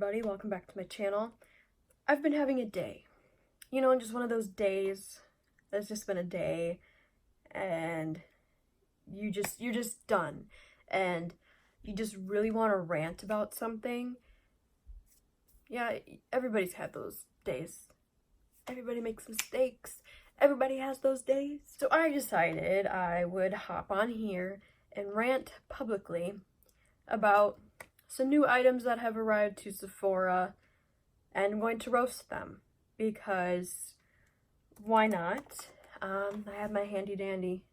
everybody, welcome back to my channel. I've been having a day, just one of those days that's just been a day and you're just done and you just really want to rant about something. Yeah, everybody's had those days. Everybody makes mistakes. Everybody has those days. So I decided I would hop on here and rant publicly about some new items that have arrived to Sephora, and I'm going to roast them because why not? I have my handy dandy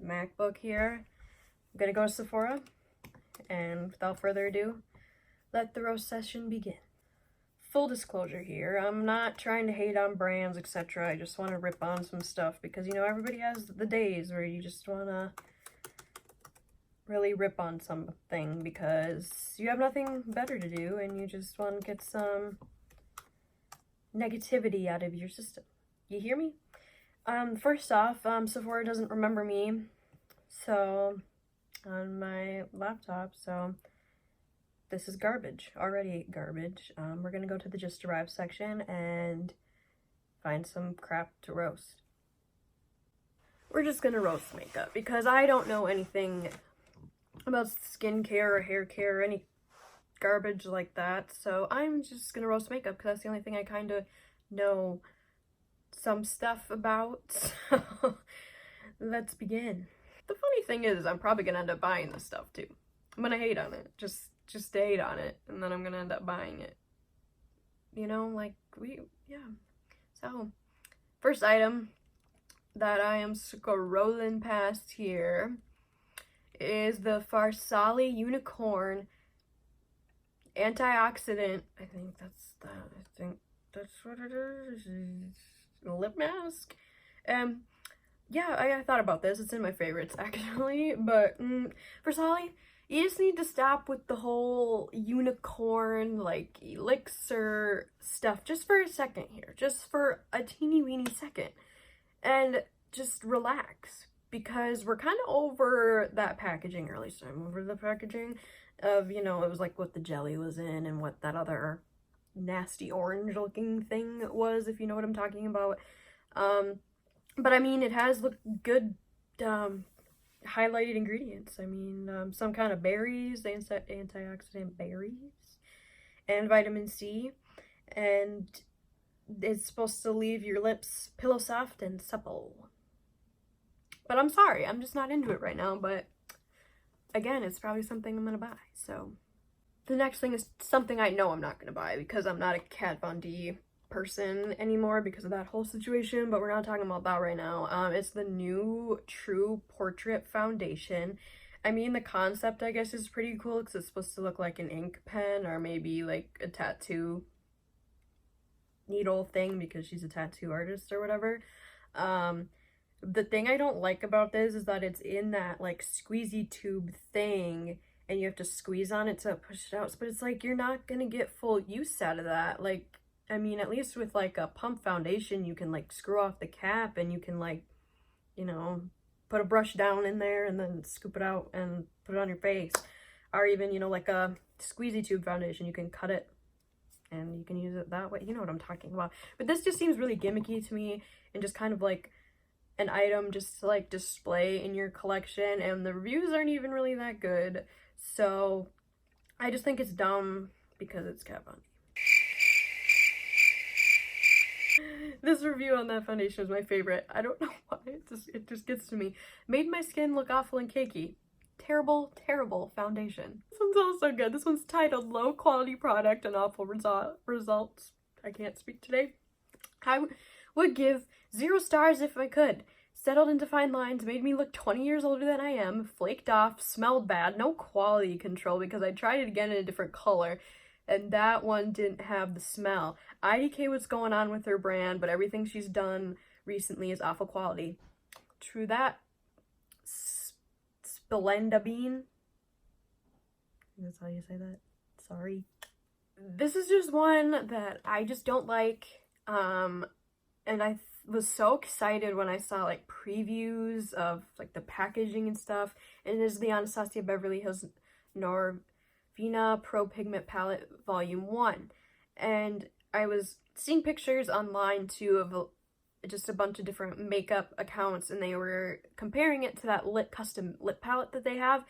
MacBook here. I'm gonna go to Sephora, and without further ado, let the roast session begin. Full disclosure here, I'm not trying to hate on brands, etc. I just want to rip on some stuff because, everybody has the days where you just want to really rip on something because you have nothing better to do and you just want to get some negativity out of your system. You hear me? First off, Sephora doesn't remember me, so on my laptop, so this is garbage, already garbage. We're gonna go to the just arrived section and find some crap to roast. We're just gonna roast makeup because I don't know anything about skincare or hair care or any garbage like that, so I'm just gonna roast makeup because that's the only thing I kind of know some stuff about. So let's begin. The funny thing is I'm probably gonna end up buying this stuff too. I'm gonna hate on it, just hate on it, and then I'm gonna end up buying it. So first item that I am scrolling past here is the Farsali Unicorn Antioxidant. I think that's what it is. Lip mask. Yeah, I thought about this. It's in my favorites actually, but Farsali, you just need to stop with the whole unicorn like elixir stuff just for a second here, just for a teeny weeny second, and just relax. Because we're kind of over that packaging, or at least I'm over the packaging of, it was like what the jelly was in and what that other nasty orange looking thing was, if you know what I'm talking about. But I mean, it has good highlighted ingredients. I mean, some kind of berries, antioxidant berries, and vitamin C, and it's supposed to leave your lips pillow soft and supple. But I'm sorry, I'm just not into it right now, but again, it's probably something I'm gonna buy. So the next thing is something I know I'm not gonna buy because I'm not a Kat Von D person anymore because of that whole situation, but we're not talking about that right now. It's the new True Portrait Foundation. I mean, the concept, I guess, is pretty cool because it's supposed to look like an ink pen or maybe like a tattoo needle thing because she's a tattoo artist or whatever. The thing I don't like about this is that it's in that like squeezy tube thing and you have to squeeze on it to push it out, but it's like you're not gonna get full use out of that. Like, I mean, at least with like a pump foundation you can like screw off the cap and you can like, put a brush down in there and then scoop it out and put it on your face. Or even, like a squeezy tube foundation, you can cut it and you can use it that way. You know what I'm talking about. But this just seems really gimmicky to me and just kind of like an item just to like display in your collection, and the reviews aren't even really that good, so I just think it's dumb because it's Kat Von D. This review on that foundation is my favorite. I don't know why, it just gets to me. Made my skin look awful and cakey. Terrible foundation. This one's also good. This one's titled Low Quality Product and Awful Results. I can't speak today. I would give 0 stars if I could. Settled into fine lines, made me look 20 years older than I am, flaked off, smelled bad, no quality control because I tried it again in a different color and that one didn't have the smell. IDK what's going on with her brand, but everything she's done recently is awful quality. True that. Splenda bean. That's how you say that. Sorry. This is just one that I just don't like. And I was so excited when I saw like previews of like the packaging and stuff, and it is the Anastasia Beverly Hills Norvina Pro Pigment Palette Volume 1. and I was seeing pictures online too of just a bunch of different makeup accounts, and they were comparing it to that custom lip palette that they have.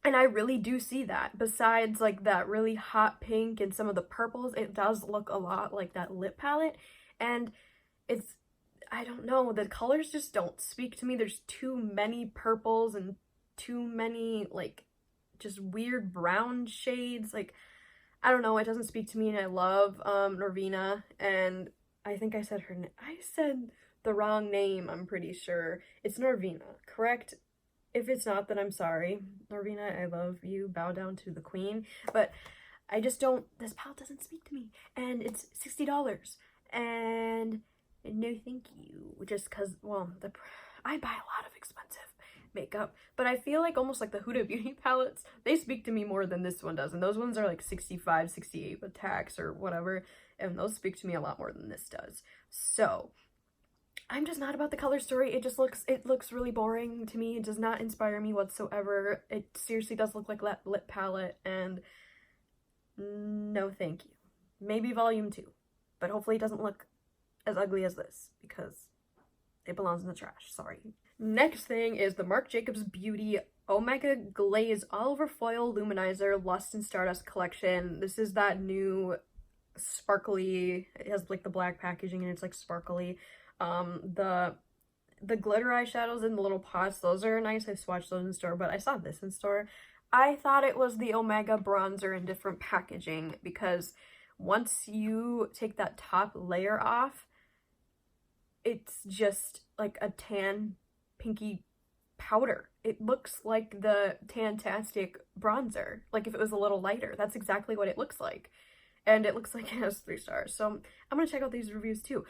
And I really do see that. Besides like that really hot pink and some of the purples, it does look a lot like that lip palette. And it's, I don't know, the colors just don't speak to me. There's too many purples and too many like just weird brown shades. Like, I don't know, it doesn't speak to me. And I love Norvina, and I think I said I said the wrong name, I'm pretty sure. It's Norvina, correct? If it's not, then I'm sorry. Norvina, I love you. Bow down to the queen. But I just don't, this palette doesn't speak to me. And it's $60. And no thank you. Just because, well, I buy a lot of expensive makeup. But I feel like almost like the Huda Beauty palettes, they speak to me more than this one does. And those ones are like 65, 68 with tax or whatever. And those speak to me a lot more than this does. So I'm just not about the color story. It looks really boring to me. It does not inspire me whatsoever. It seriously does look like that lip palette, and no thank you. Maybe volume 2, but hopefully it doesn't look as ugly as this, because it belongs in the trash, sorry. Next thing is the Marc Jacobs Beauty Omega Glaze All Over Foil Luminizer Lust and Stardust collection. This is that new sparkly, it has like the black packaging and it's like sparkly. The glitter eyeshadows in the little pots, those are nice. I swatched those in store, but I saw this in store. I thought it was the Omega bronzer in different packaging, because once you take that top layer off, it's just like a tan pinky powder. It looks like the Tantastic bronzer, like if it was a little lighter. That's exactly what it looks like. And it looks like it has 3 stars. So I'm gonna check out these reviews too.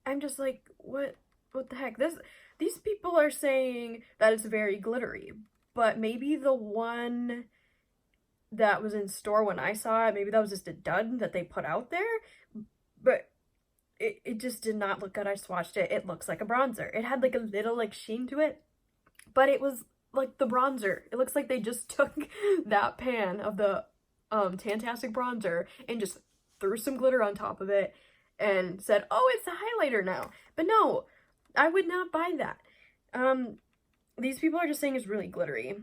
I'm just like, what the heck? These people are saying that it's very glittery, but maybe the one that was in store when I saw it, maybe that was just a dud that they put out there, but it just did not look good. I swatched it. It looks like a bronzer. It had like a little like sheen to it, but it was like the bronzer. It looks like they just took that pan of the Tantastic bronzer and just threw some glitter on top of it and said, oh, it's a highlighter now. But no, I would not buy that. These people are just saying it's really glittery.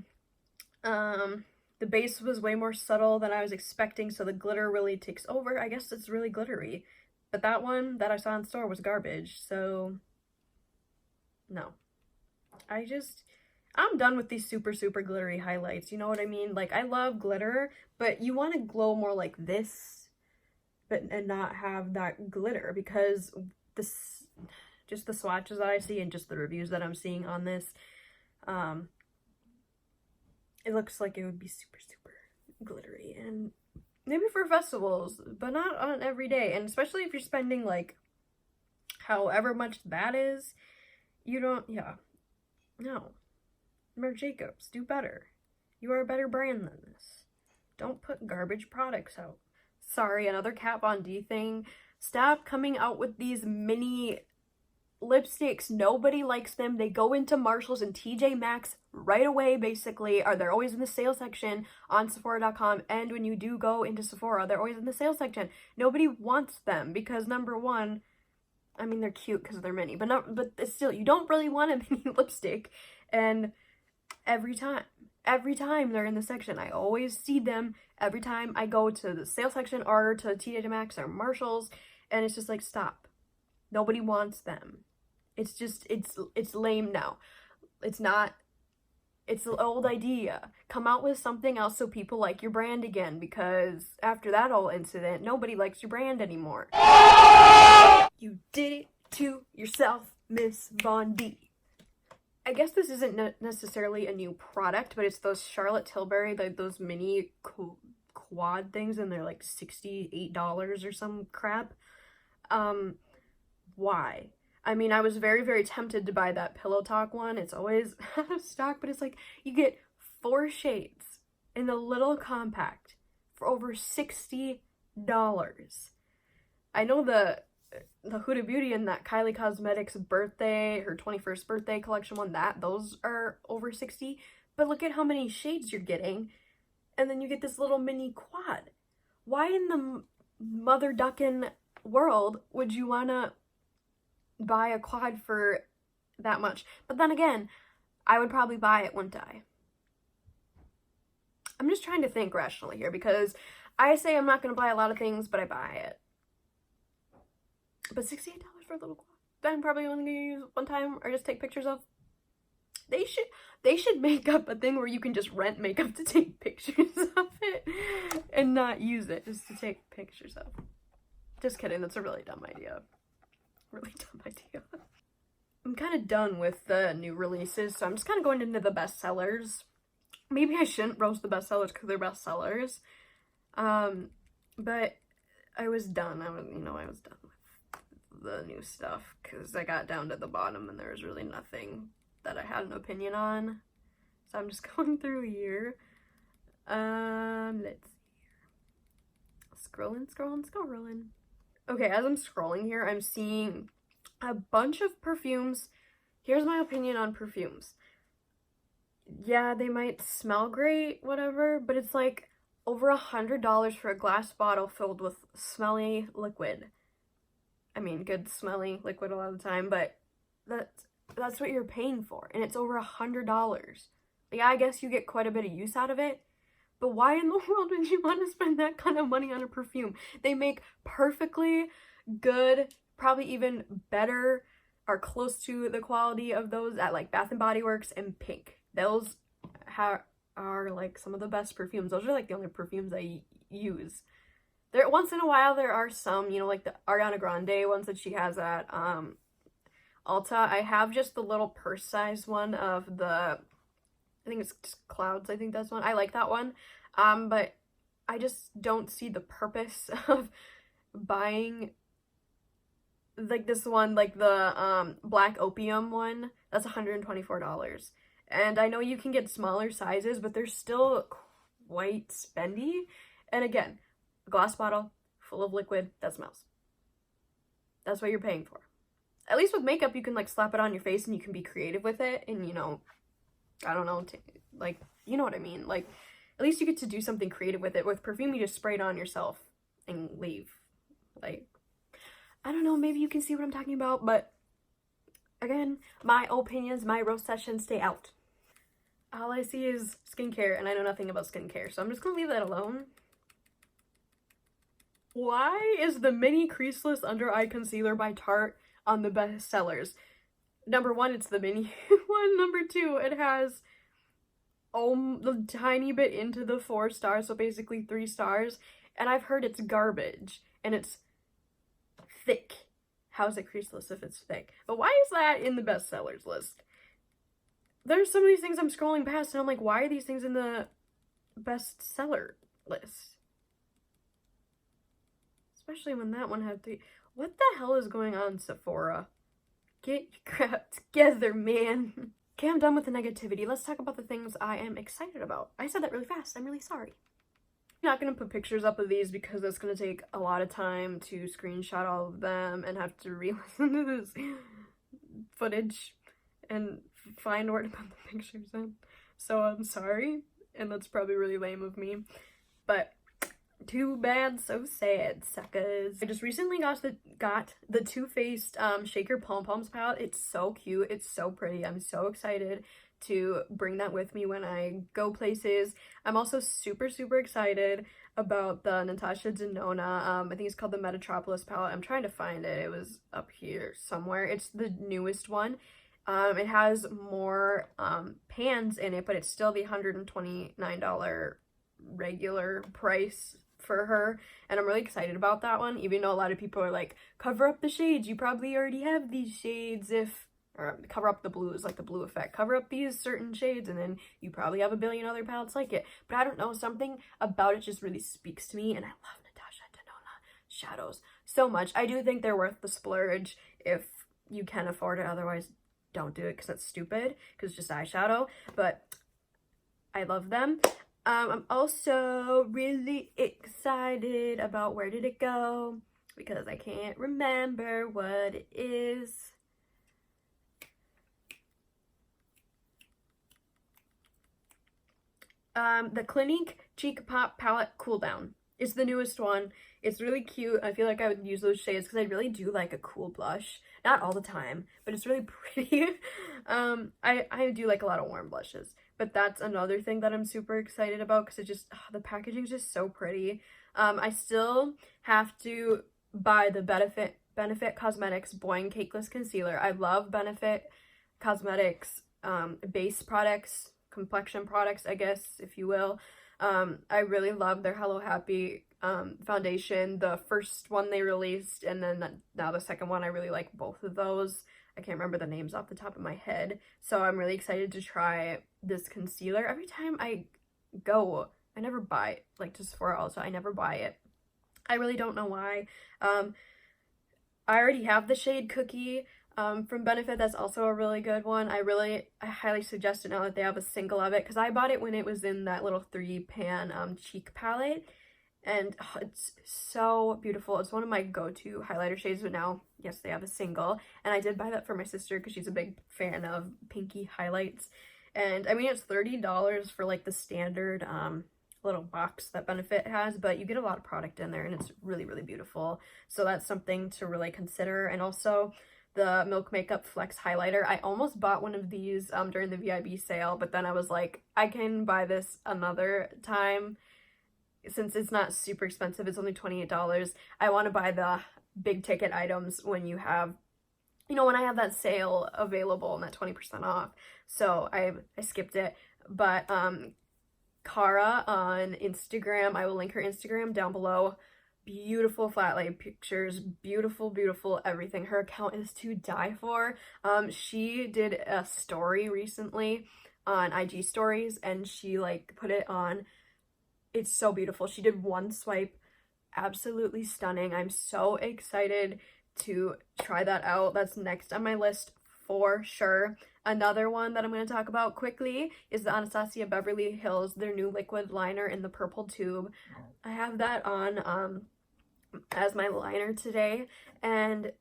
The base was way more subtle than I was expecting, so the glitter really takes over. I guess it's really glittery. But that one that I saw in store was garbage, so no. I'm done with these super, super glittery highlights, you know what I mean? Like, I love glitter, but you want to glow more like this, and not have that glitter, because just the swatches that I see and just the reviews that I'm seeing on this, it looks like it would be super, super glittery, and maybe for festivals, but not on every day. And especially if you're spending like however much that is, you don't, yeah, no. Marc Jacobs, do better. You are a better brand than this. Don't put garbage products out. Sorry, another Kat Von D thing. Stop coming out with these mini lipsticks. Nobody likes them. They go into Marshalls and TJ Maxx right away, basically. Or they're always in the sale section on Sephora.com. And when you do go into Sephora, they're always in the sale section. Nobody wants them because, number one, I mean, they're cute because they're mini. But it's still, you don't really want a mini lipstick. And every time they're in the section, I always see them every time I go to the sale section or to TJ Maxx or Marshalls, and it's just like, stop. Nobody wants them. It's just, it's lame now. It's not, it's the old idea. Come out with something else so people like your brand again, because after that whole incident, nobody likes your brand anymore. You did it to yourself, Miss Von D. I guess this isn't necessarily a new product, but it's those Charlotte Tilbury, like those mini quad things, and they're like $68 or some crap. Why? I mean, I was very, very tempted to buy that Pillow Talk one. It's always out of stock, but it's like, you get 4 shades in the little compact for over $60. I know the Huda Beauty and that Kylie Cosmetics birthday, her 21st birthday collection one, those are over 60, but look at how many shades you're getting, and then you get this little mini quad. why in the mother duckin' world would you wanna buy a quad for that much? But then again, I would probably buy it, wouldn't I? I'm just trying to think rationally here, because I say I'm not gonna buy a lot of things, but I buy it. But $68 for a little quad that I'm probably only gonna use one time or just take pictures of. They should make up a thing where you can just rent makeup to take pictures of it and not use it just to take pictures of. Just kidding, that's a really dumb idea. Really dumb idea. I'm kind of done with the new releases, so I'm just kind of going into the bestsellers. Maybe I shouldn't roast the bestsellers because they're bestsellers. But I was done. I was done with the new stuff because I got down to the bottom and there was really nothing that I had an opinion on. So I'm just going through here. Let's see here. Scrolling. Okay, as I'm scrolling here, I'm seeing a bunch of perfumes. Here's my opinion on perfumes. Yeah, they might smell great, whatever, but it's like over $100 for a glass bottle filled with smelly liquid. I mean, good smelly liquid a lot of the time, but that's what you're paying for, and it's over $100. Yeah, I guess you get quite a bit of use out of it, but why in the world would you want to spend that kind of money on a perfume? They make perfectly good, probably even better or close to the quality of those at like Bath & Body Works and Pink. Those are like some of the best perfumes. Those are like the only perfumes I use. There, once in a while, there are some, you know, like the Ariana Grande ones that she has at Ulta. I have just the little purse size one of the, I think it's just Clouds, I think that's one. I like that one. But I just don't see the purpose of buying like this one, like the Black Opium one. That's $124. And I know you can get smaller sizes, but they're still quite spendy. And again, a glass bottle full of liquid that smells. That's what you're paying for. At least with makeup, you can like slap it on your face and you can be creative with it. And you know, I don't know, like, you know what I mean? Like, at least you get to do something creative with it. With perfume, you just spray it on yourself and leave. Like, I don't know, maybe you can see what I'm talking about, but again, my opinions, my roast sessions stay out. All I see is skincare, and I know nothing about skincare, so I'm just gonna leave that alone. Why is the Mini Creaseless Under Eye Concealer by Tarte on the best sellers? Number one, it's the mini one. Number two, it has the tiny bit into the 4 stars, so basically 3 stars, and I've heard it's garbage, and it's thick. How is it creaseless if it's thick? But why is that in the bestsellers list? There's some of these things I'm scrolling past and I'm like, why are these things in the bestseller list? Especially when that one had 3. What the hell is going on, Sephora? Get your crap together, man. Okay, I'm done with the negativity. Let's talk about the things I am excited about. I said that really fast. I'm really sorry. I'm not going to put pictures up of these because it's going to take a lot of time to screenshot all of them and have to re-listen to this footage and find where to put the pictures in. So I'm sorry, and that's probably really lame of me, but too bad, so sad, suckers. I just recently got the Too Faced Shaker Pom Poms palette. It's so cute, it's so pretty. I'm so excited to bring that with me when I go places. I'm also super excited about the Natasha Denona, I think it's called the Metatropolis palette. I'm trying to find it. It was up here somewhere. It's the newest one. It has more pans in it, but it's still the $129 regular price for her, and I'm really excited about that one, even though a lot of people are like, cover up the shades, you probably already have these shades, or cover up the blues, like the blue effect, cover up these certain shades, and then you probably have a billion other palettes like it. But I don't know, something about it just really speaks to me, and I love Natasha Denona shadows so much. I do think they're worth the splurge if you can afford it. Otherwise, don't do it because that's stupid, because it's just eyeshadow. But I love them. I'm also really excited about Where Did It Go, because I can't remember what it is. The Clinique Cheek Pop Palette Cool Down. It's the newest one. It's really cute. I feel like I would use those shades because I really do like a cool blush. Not all the time, but it's really pretty. I do like a lot of warm blushes, but that's another thing that I'm super excited about because it just, the packaging is just so pretty. I still have to buy the Benefit Cosmetics Boing Cakeless Concealer. I love Benefit Cosmetics base products, complexion products, I guess, if you will. I really love their Hello Happy foundation, the first one they released, and then now the second one. I really like both of those. I can't remember the names off the top of my head, so I'm really excited to try this concealer. Every time I go, I never buy it, like to Sephora also, I never buy it. I really don't know why. I already have the shade Cookie from Benefit. That's also a really good one. I highly suggest it now that they have a single of it, because I bought it when it was in that little 3-pan cheek palette, and it's so beautiful. It's one of my go-to highlighter shades, but now, yes, they have a single, and I did buy that for my sister because she's a big fan of pinky highlights. And I mean, it's $30 for like the standard little box that Benefit has, but you get a lot of product in there, and it's really, really beautiful. So that's something to really consider. And also the Milk Makeup Flex highlighter. I almost bought one of these during the VIB sale, but then I was like, I can buy this another time since it's not super expensive. It's only $28. I want to buy the big ticket items when you have, you know, when I have that sale available and that 20% off. So I skipped it. But Cara on Instagram, I will link her Instagram down below. Beautiful flat lay pictures, beautiful everything. Her account is to die for. She did a story recently on IG stories, and she like put it on. It's so beautiful. She did one swipe, absolutely stunning. I'm so excited to try that out. That's next on my list for sure. Another one that I'm going to talk about quickly is the Anastasia Beverly Hills, their new liquid liner in the purple tube. I have that on as my liner today, and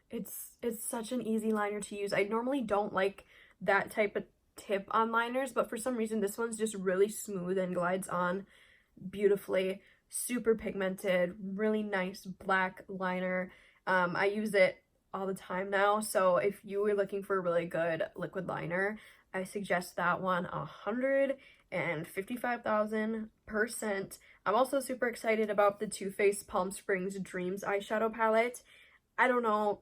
it's such an easy liner to use. I normally don't like that type of tip on liners, but for some reason this one's just really smooth and glides on beautifully. Super pigmented, really nice black liner. I use it all the time now, so if you were looking for a really good liquid liner, I suggest that one 155,000%. I'm also super excited about the Too Faced Palm Springs Dreams eyeshadow palette. I don't know,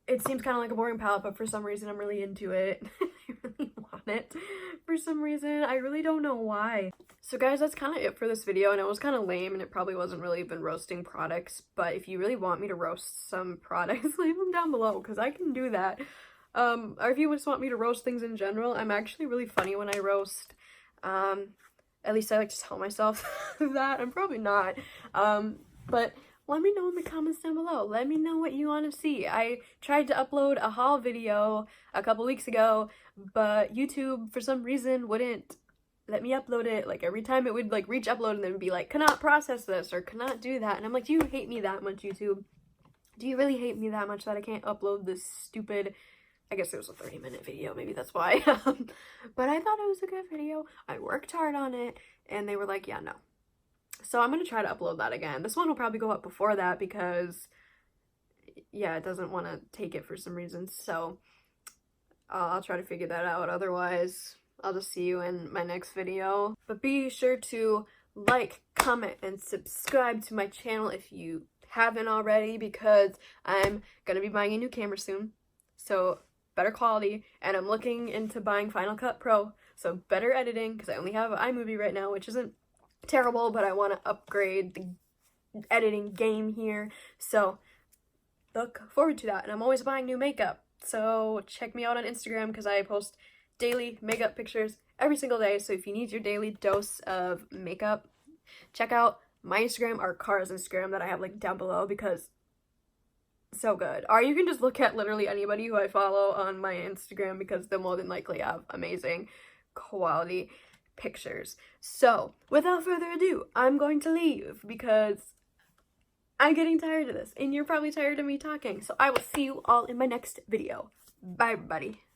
it seems kind of like a boring palette, but for some reason I'm really into it. I really want it for some reason. I really don't know why. So guys, that's kind of it for this video. I know it was kind of lame, and it probably wasn't really even roasting products, but if you really want me to roast some products, leave them down below, because I can do that. Or if you just want me to roast things in general, I'm actually really funny when I roast. At least I like to tell myself that. I'm probably not. But let me know in the comments down below. Let me know what you want to see. I tried to upload a haul video a couple weeks ago, but YouTube for some reason wouldn't let me upload it. Like every time it would like reach upload and then be like, cannot process this or cannot do that. And I'm like, do you hate me that much, YouTube? Do you really hate me that much that I can't upload this stupid, I guess it was a 30-minute video, maybe that's why. But I thought it was a good video. I worked hard on it, and they were like, yeah, no. So I'm going to try to upload that again. This one will probably go up before that because, yeah, it doesn't want to take it for some reason. So I'll try to figure that out. Otherwise, I'll just see you in my next video. But be sure to like, comment, and subscribe to my channel if you haven't already, because I'm going to be buying a new camera soon. So better quality, and I'm looking into buying Final Cut Pro, so better editing, because I only have iMovie right now, which isn't terrible, but I want to upgrade the editing game here, so look forward to that. And I'm always buying new makeup, so check me out on Instagram, because I post daily makeup pictures every single day. So if you need your daily dose of makeup, check out my Instagram or Cara's Instagram that I have linked down below, because so good. Or you can just look at literally anybody who I follow on my Instagram, because they'll more than likely have amazing quality pictures. So without further ado, I'm going to leave because I'm getting tired of this, and you're probably tired of me talking. So I will see you all in my next video. Bye, everybody.